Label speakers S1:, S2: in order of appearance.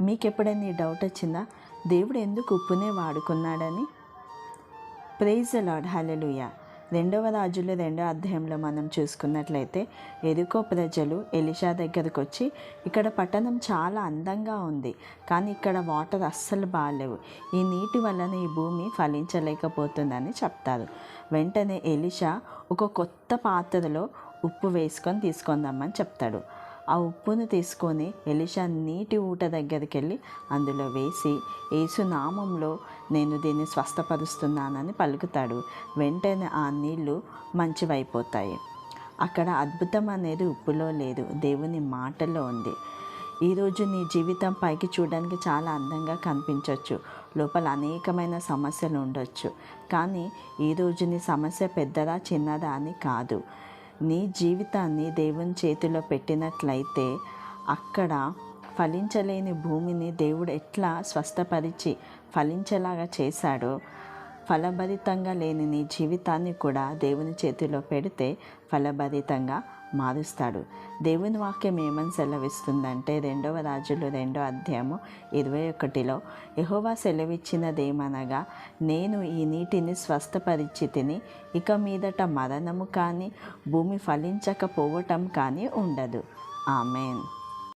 S1: మీకు ఎప్పుడైనా ఈ డౌట్ వచ్చిందా, దేవుడు ఎందుకు ఉప్పునే వాడుకున్నాడని? ప్రైజ్ ది లార్డ్, హల్లెలూయా. 2వ రాజులు 2వ అధ్యాయంలో మనం చూసుకున్నట్లయితే ఎరికో ప్రజలు ఎలీషా దగ్గరకు వచ్చి, ఇక్కడ పట్టణం చాలా అందంగా ఉంది, కానీ ఇక్కడ వాటర్ అస్సలు బాగాలేవు, ఈ నీటి వలన ఈ భూమి ఫలించలేకపోతుందని చెప్తారు. వెంటనే ఎలీషా ఒక కొత్త పాత్రలో ఉప్పు వేసుకొని తీసుకుందామని చెప్తాడు. ఆ ఉప్పును తీసుకొని ఎలీషా నీటి ఊట దగ్గరికి వెళ్ళి అందులో వేసి, యేసు నామంలో నేను దీన్ని స్వస్థపరుస్తున్నానని పలుకుతాడు. వెంటనే ఆ నీళ్లు మంచివైపోతాయి. అక్కడ అద్భుతం అనేది ఉప్పులో లేదు, దేవుని మాటలో ఉంది. ఈరోజు నీ జీవితం పైకి చూడడానికి చాలా అందంగా కనిపించవచ్చు, లోపల అనేకమైన సమస్యలు ఉండొచ్చు. కానీ ఈరోజు నీ సమస్య పెద్దదా చిన్నదా అని కాదు. నీ జీవితాన్ని దేవుని చేతిలో పెట్టినట్లయితే అక్కడ ఫలించలేని భూమిని దేవుడు ఎట్లా స్వస్థపరిచి ఫలించేలాగా చేశాడో, ఫలభరితంగా లేని నీ జీవితాన్ని కూడా దేవుని చేతిలో పెడితే ఫలభరితంగా మారుస్తాడు. దేవుని వాక్యం ఏమని సెలవిస్తుందంటే 2వ రాజులు 2వ అధ్యాయము 21లో, యెహోవా సెలవిచ్చినదేమనగా, నేను ఈ నీటిని స్వస్థపరిచి తిని, ఇక మీదట మరణము కానీ భూమి ఫలించకపోవటం కానీ ఉండదు. ఆమేన్.